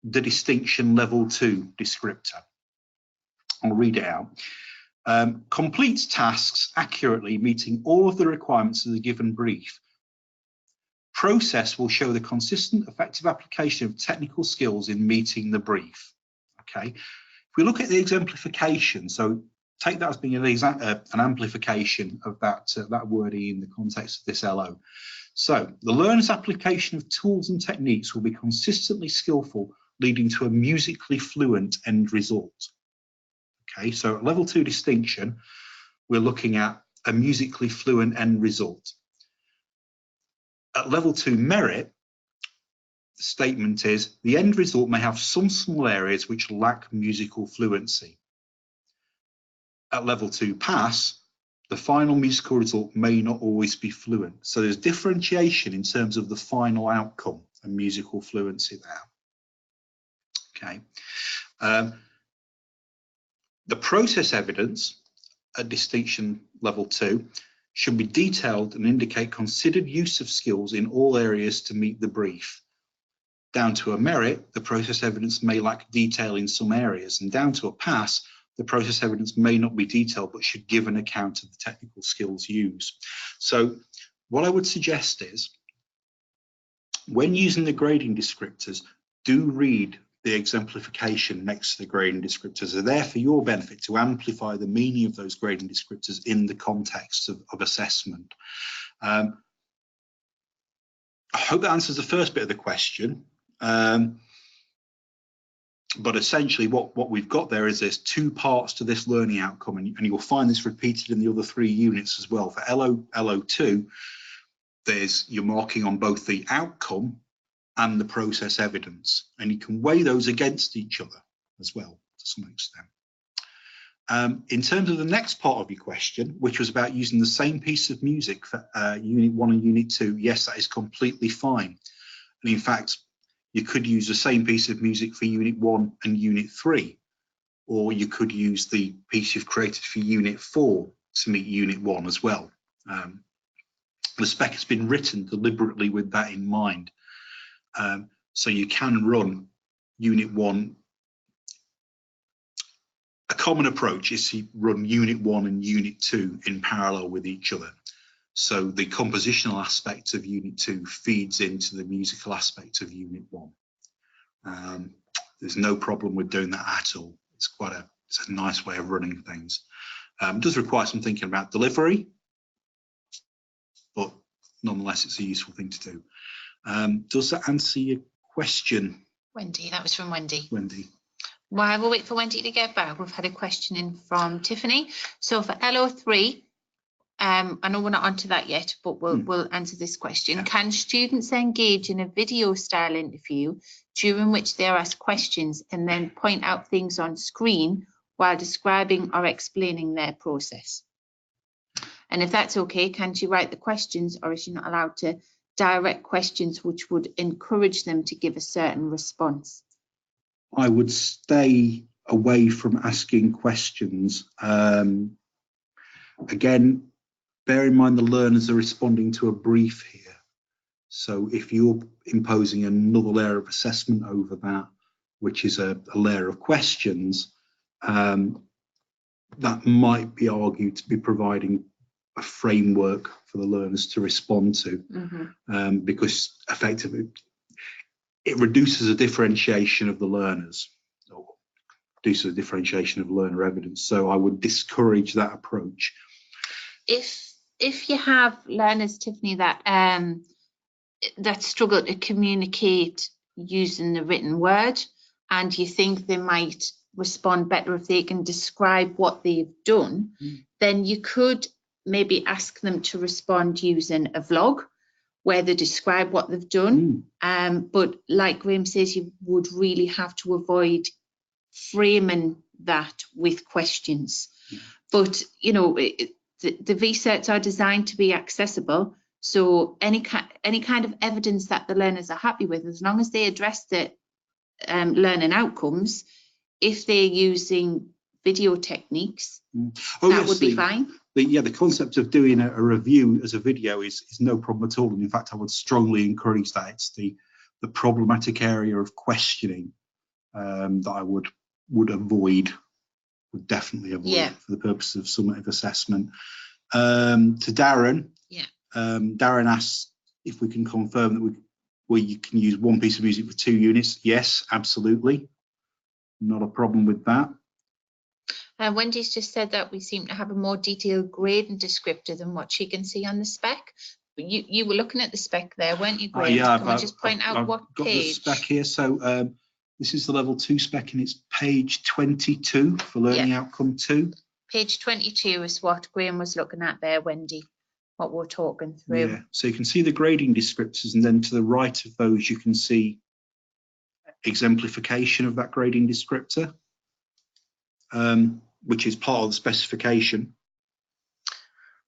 the distinction level 2 descriptor, I'll read it out. Completes tasks accurately, meeting all of the requirements of the given brief. Process will show the consistent, effective application of technical skills in meeting the brief. Okay. If we look at the exemplification, so take that as being an amplification of that wording in the context of this LO. So the learner's application of tools and techniques will be consistently skillful, leading to a musically fluent end result. Okay, so at level 2 distinction, we're looking at a musically fluent end result. At level 2 merit, the statement is the end result may have some small areas which lack musical fluency. At level 2 pass, the final musical result may not always be fluent. So there's differentiation in terms of the final outcome and musical fluency there. Okay. The process evidence at distinction level 2 should be detailed and indicate considered use of skills in all areas to meet the brief. Down to a merit, the process evidence may lack detail in some areas, and down to a pass, the process evidence may not be detailed but should give an account of the technical skills used. So what I would suggest is, when using the grading descriptors, do read the exemplification next to the grading descriptors. They're there for your benefit to amplify the meaning of those grading descriptors in the context of assessment. I hope that answers the first bit of the question. But essentially what we've got there is there's 2 parts to this learning outcome, and you'll find this repeated in the other 3 units as well. For LO2, there's you're marking on both the outcome and the process evidence, and you can weigh those against each other as well to some extent. In terms of the next part of your question, which was about using the same piece of music for Unit 1 and Unit 2, yes, that is completely fine. And in fact, you could use the same piece of music for Unit 1 and Unit 3, or you could use the piece you've created for Unit 4 to meet Unit 1 as well. The spec has been written deliberately with that in mind. So you can run Unit 1. A common approach is to run Unit 1 and Unit 2 in parallel with each other. So the compositional aspect of Unit 2 feeds into the musical aspect of Unit 1. There's no problem with doing that at all. It's a nice way of running things. It does require some thinking about delivery, but nonetheless, it's a useful thing to do. Does that answer your question? Wendy, that was from Wendy. Wendy. While we'll wait for Wendy to get back, we've had a question in from Tiffany. So for LO3, I know we're not onto that yet, but we'll answer this question. Yeah. Can students engage in a video style interview during which they are asked questions and then point out things on screen while describing or explaining their process? And if that's okay, can she write the questions, or is she not allowed to direct questions which would encourage them to give a certain response? I would stay away from asking questions. Again, bear in mind the learners are responding to a brief here. So if you're imposing another layer of assessment over that, which is a layer of questions, that might be argued to be providing a framework for the learners to respond to, because effectively it reduces a differentiation of the learners, or reduces a differentiation of learner evidence. So I would discourage that approach. If if you have learners, Tiffany, that that struggle to communicate using the written word, and you think they might respond better if they can describe what they've done, then you could maybe ask them to respond using a vlog where they describe what they've done. But like Graham says, you would really have to avoid framing that with questions. But, you know, the VCerts are designed to be accessible. So any kind of evidence that the learners are happy with, as long as they address the learning outcomes, if they're using video techniques, that would be fine. The concept of doing a review as a video is no problem at all. And in fact, I would strongly encourage that. It's the problematic area of questioning that I would definitely avoid for the purpose of summative assessment. To Darren, Darren asks if we can confirm that you can use one piece of music for 2 units. Yes, absolutely. Not a problem with that. Wendy's just said that we seem to have a more detailed grading descriptor than what she can see on the spec. You were looking at the spec there, weren't you, Graham? Can we just point out what got page? The spec here. So this is the level 2 spec, and it's page 22 for learning outcome 2. Page 22 is what Graham was looking at there, Wendy, what we're talking through. Yeah, so you can see the grading descriptors, and then to the right of those you can see exemplification of that grading descriptor, which is part of the specification.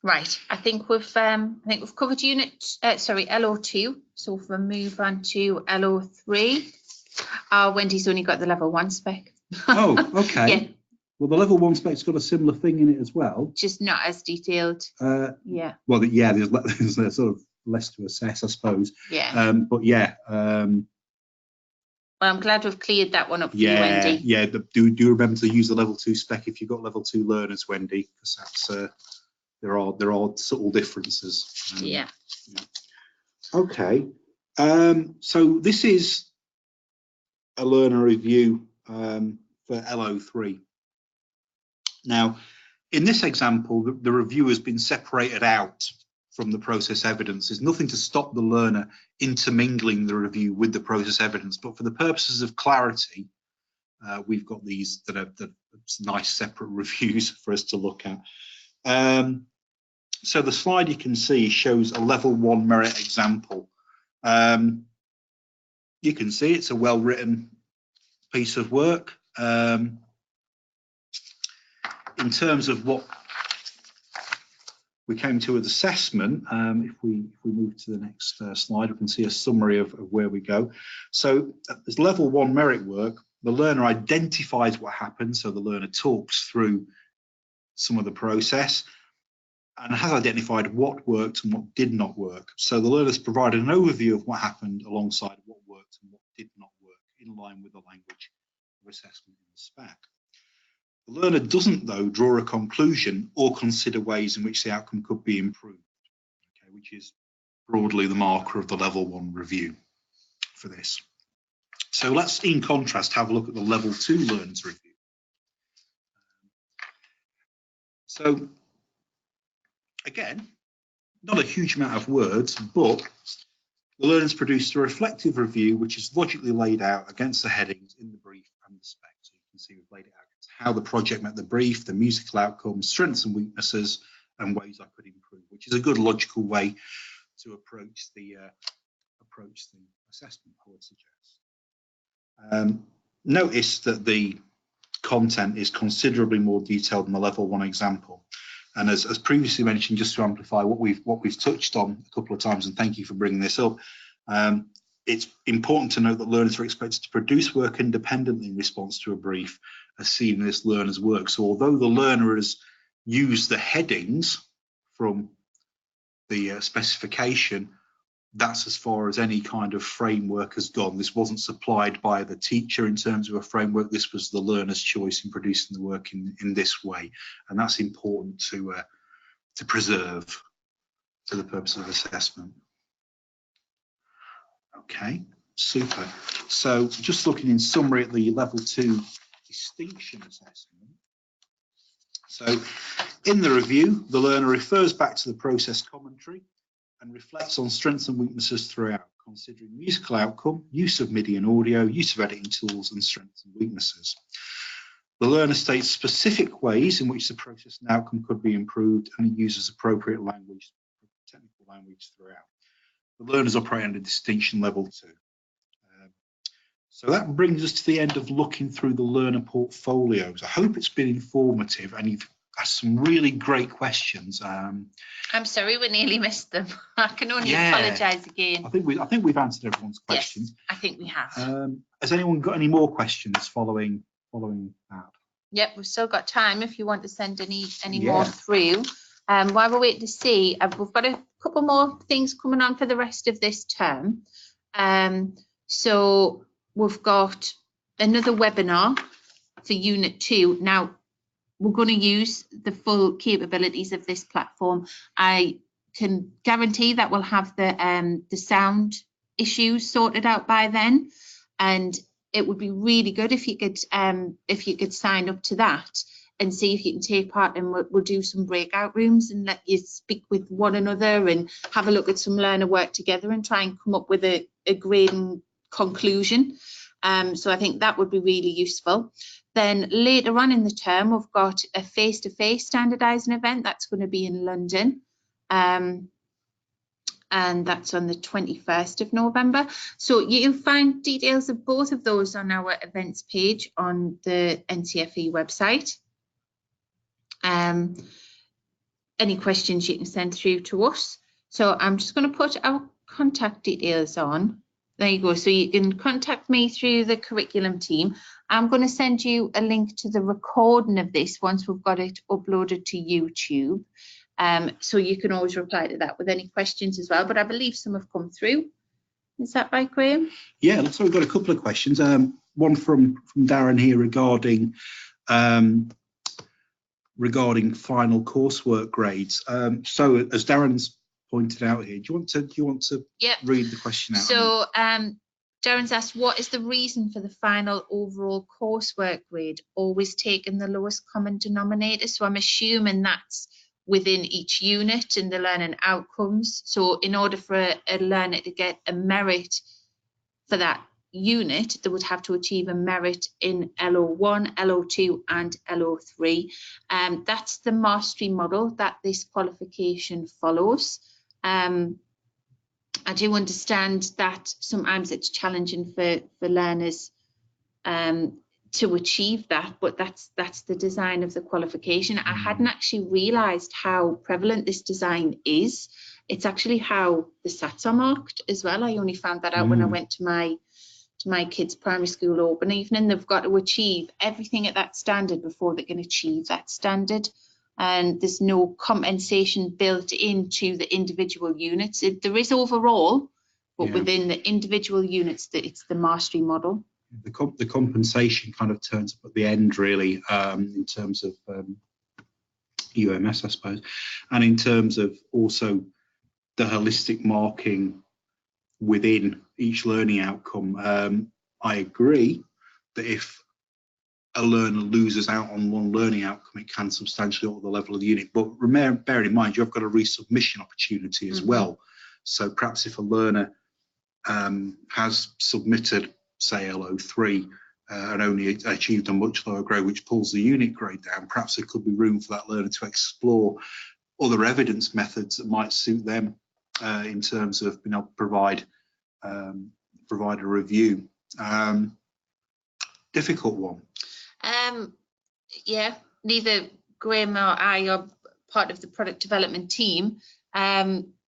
Right, I think we've covered LO2. So if we move on to LO3, Wendy's only got the level 1 spec. Oh, okay. Yeah. Well, the level 1 spec's got a similar thing in it as well. Just not as detailed. Yeah. Well, yeah, there's sort of less to assess, I suppose. Yeah. But yeah. Well, I'm glad we've cleared that one up for you, Wendy. Yeah. Do remember to use the level 2 spec if you've got level 2 learners, Wendy, because that's there are subtle differences. Yeah. Okay. So this is a learner review for LO3. Now, in this example, the review has been separated out from the process evidence. There's nothing to stop the learner intermingling the review with the process evidence, but for the purposes of clarity, we've got these that are nice separate reviews for us to look at. So the slide you can see shows a level 1 merit example. You can see it's a well-written piece of work. In terms of what we came to with assessment, if we move to the next slide, we can see a summary of where we go. So as level 1 merit work, the learner identifies what happened. So the learner talks through some of the process and has identified what worked and what did not work. So the learner's provided an overview of what happened alongside what worked and what did not work, in line with the language of assessment in the spec. The learner doesn't, though, draw a conclusion or consider ways in which the outcome could be improved, okay, which is broadly the marker of the level 1 review for this. So let's, in contrast, have a look at the level 2 learners review. So again, not a huge amount of words, but the learners produced a reflective review which is logically laid out against the headings in the brief and the spec. So you can see we've laid it out how the project met the brief, the musical outcomes, strengths and weaknesses, and ways I could improve, which is a good logical way to approach the assessment, I would suggest. Notice that the content is considerably more detailed than the level 1 example. And as previously mentioned, just to amplify what we've touched on a couple of times, and thank you for bringing this up, it's important to note that learners are expected to produce work independently in response to a brief as seen in this learner's work. So although the learner has used the headings from the specification, that's as far as any kind of framework has gone. This wasn't supplied by the teacher in terms of a framework. This was the learner's choice in producing the work in this way. And that's important to preserve for the purpose of assessment. Okay, super. So just looking in summary at the level 2 distinction assessment. So In the review, the learner refers back to the process commentary and reflects on strengths and weaknesses throughout, considering musical outcome, use of MIDI and audio, use of editing tools, and strengths and weaknesses. The learner states specific ways in which the process and outcome could be improved, and it uses appropriate language, technical language throughout. The learners operate under distinction level 2. So that brings us to the end of looking through the learner portfolios. I hope it's been informative and you've asked some really great questions. I'm sorry we nearly missed them. I can only apologise again. I think we've answered everyone's questions. Yes, I think we have. Has anyone got any more questions following that? Yep, we've still got time if you want to send any more through. While we're waiting to see, we've got a couple more things coming on for the rest of this term. So we've got another webinar for Unit 2. Now, we're going to use the full capabilities of this platform. I can guarantee that we'll have the sound issues sorted out by then, and it would be really good if you could sign up to that and see if you can take part, and we'll do some breakout rooms and let you speak with one another and have a look at some learner work together and try and come up with a grading conclusion. So I think that would be really useful. Then later on in the term, we've got a face-to-face standardising event that's going to be in London. And that's on the 21st of November. So you'll find details of both of those on our events page on the NCFE website. Any questions you can send through to us. So I'm just going to put our contact details on. There you go. So you can contact me through the curriculum team. I'm going to send you a link to the recording of this once we've got it uploaded to YouTube. So you can always reply to that with any questions as well. But I believe some have come through. Is that right, Graham? Yeah, so we've got a couple of questions. One from Darren here regarding final coursework grades. So as Darren's pointed out here, do you want to read the question out? So Darren's asked, what is the reason for the final overall coursework grade always taking the lowest common denominator? So I'm assuming that's within each unit and the learning outcomes. So in order for a learner to get a merit for that unit, they would have to achieve a merit in LO1, LO2 and LO3. That's the mastery model that this qualification follows. I do understand that sometimes it's challenging for learners to achieve that, but that's the design of the qualification. I hadn't actually realised how prevalent this design is. It's actually how the SATs are marked as well. I only found that out when I went to my kids' primary school open evening. They've got to achieve everything at that standard before they can achieve that standard. And there's no compensation built into the individual units. There is overall, but within the individual units, it's the mastery model. The compensation kind of turns up at the end, really, in terms of UMS, I suppose, and in terms of also the holistic marking within each learning outcome. I agree that if a learner loses out on one learning outcome, it can substantially alter the level of the unit. But bear in mind, you've got a resubmission opportunity as well. So perhaps if a learner has submitted, say, LO3 and only achieved a much lower grade, which pulls the unit grade down, perhaps there could be room for that learner to explore other evidence methods that might suit them in terms of being able to provide a review. Difficult one. Yeah, neither Graham or I are part of the product development team,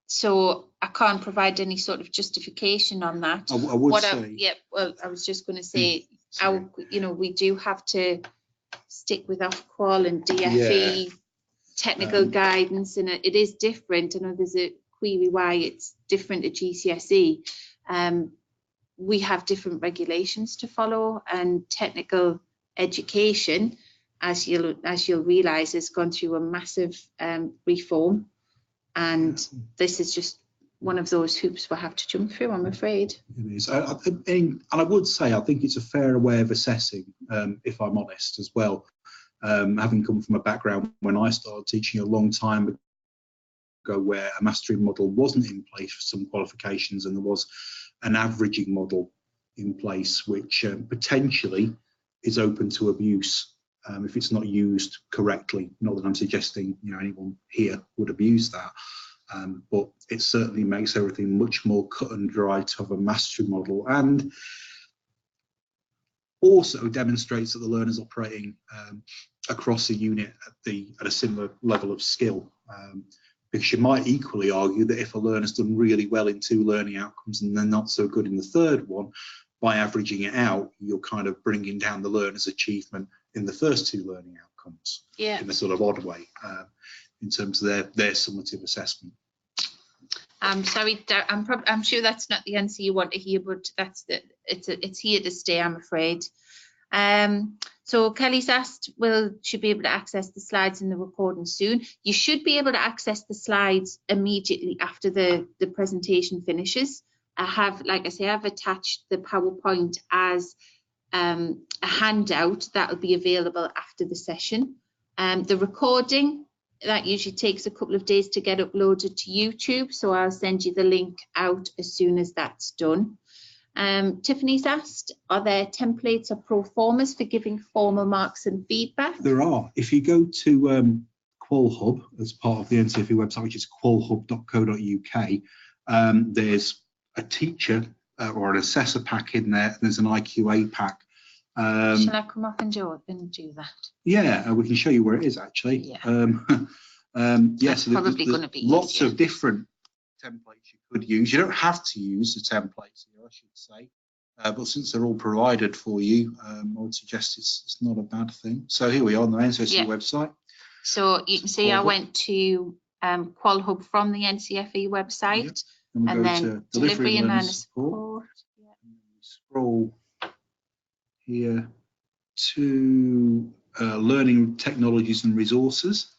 so I can't provide any sort of justification on that. I would say. Well, I was just going to say, we do have to stick with Ofqual and DFE technical guidance, and it is different. I know there's a query why it's different at GCSE. We have different regulations to follow, and technical education, as you'll realise, has gone through a massive reform, and this is just one of those hoops we'll have to jump through, I'm afraid. It is, and I would say I think it's a fair way of assessing, if I'm honest as well, having come from a background when I started teaching a long time ago where a mastering model wasn't in place for some qualifications, and there was an averaging model in place, which potentially is open to abuse if it's not used correctly. Not that I'm suggesting anyone here would abuse that, but it certainly makes everything much more cut and dry to have a mastery model, and also demonstrates that the learner's operating across a unit at a similar level of skill. Because you might equally argue that if a learner's done really well in 2 learning outcomes and they're not so good in the 3rd one, by averaging it out, you're kind of bringing down the learner's achievement in the first 2 learning outcomes in a sort of odd way in terms of their summative assessment. I'm sorry, I'm sure that's not the answer you want to hear, but it's here to stay, I'm afraid. So Kelly's asked, should be able to access the slides in the recording soon. You should be able to access the slides immediately after the presentation finishes. I have, like I say, I've attached the PowerPoint as a handout that will be available after the session. The recording, that usually takes a couple of days to get uploaded to YouTube, so I'll send you the link out as soon as that's done. Tiffany's asked, are there templates or pro formas for giving formal marks and feedback? There are. If you go to QualHub as part of the NCFE website, which is qualhub.co.uk, there's a teacher or an assessor pack in there, and there's an IQA pack. Shall I come up and do that? Yeah, we can show you where it is actually. Yeah. Yes, so probably going to be lots easier. of different templates you could use. You don't have to use the templates here, I should say, but since they're all provided for you, I would suggest it's not a bad thing. So here we are on the NCFE website. So you can see QualHub. I went to QualHub from the NCFE website, and then to delivery and learner support. Scroll here to learning technologies and resources.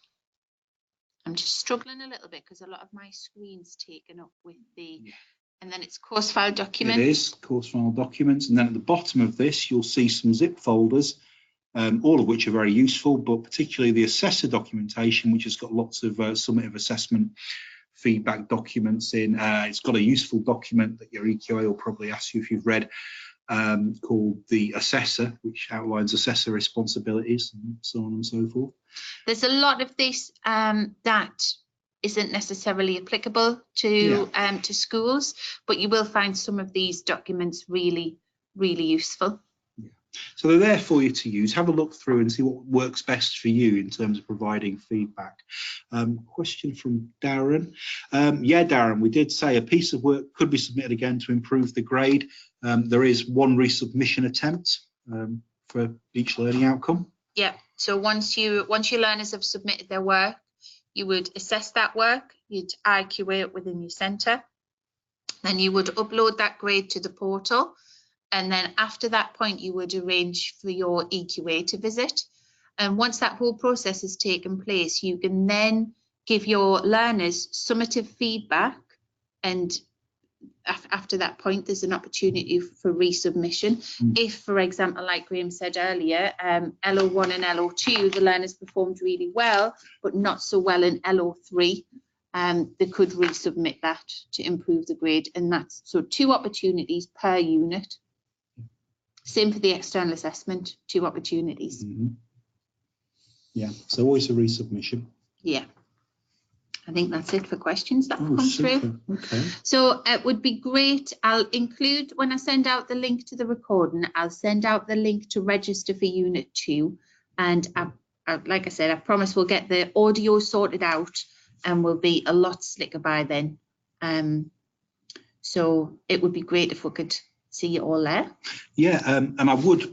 I'm just struggling a little bit because a lot of my screen's taken up with the, and then it's course file documents. It is course file documents, and then at the bottom of this you'll see some zip folders, all of which are very useful, but particularly the assessor documentation, which has got lots of summative assessment feedback documents in. It's got a useful document that your EQA will probably ask you if you've read, called the assessor, which outlines assessor responsibilities and so on and so forth. There's a lot of this that isn't necessarily applicable to schools, but you will find some of these documents really useful. So they're there for you to use. Have a look through and see what works best for you in terms of providing feedback. Question from Darren. Yeah, Darren, we did say a piece of work could be submitted again to improve the grade. There is one resubmission attempt for each learning outcome. Yeah, so once your learners have submitted their work, you would assess that work, you'd IQA it within your centre, then you would upload that grade to the portal. And then after that point, you would arrange for your EQA to visit. And once that whole process has taken place, you can then give your learners summative feedback. And after that point, there's an opportunity for resubmission. If, for example, like Graham said earlier, LO1 and LO2, the learners performed really well, but not so well in LO3, they could resubmit that to improve the grade. And that's so 2 opportunities per unit. Same for the external assessment, 2 opportunities. Yeah, so always a resubmission. Yeah, I think that's it for questions that come through. Okay. So it would be great. I'll include, when I send out the link to the recording, I'll send out the link to register for Unit 2. And like I said, I promise we'll get the audio sorted out and we'll be a lot slicker by then. So it would be great if we could see you all there. Yeah, and I would,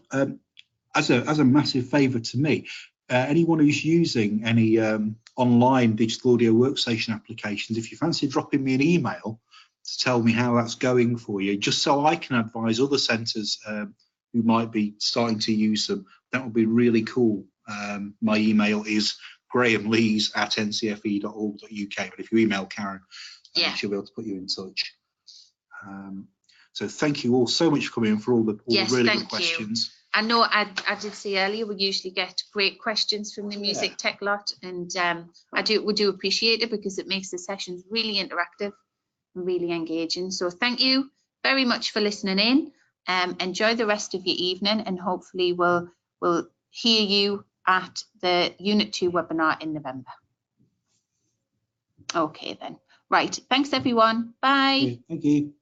as a massive favour to me, anyone who's using any online digital audio workstation applications, if you fancy dropping me an email to tell me how that's going for you, just so I can advise other centres who might be starting to use them, that would be really cool. My email is grahamlees@ncfe.org.uk, but if you email Karen, she'll be able to put you in touch. So thank you all so much for coming in, for all the really good questions. I know I did say earlier, we usually get great questions from the music tech lot, and we do appreciate it because it makes the sessions really interactive and really engaging. So thank you very much for listening in. Enjoy the rest of your evening, and hopefully we'll hear you at the Unit 2 webinar in November. Okay then. Right. Thanks everyone. Bye. Okay, thank you.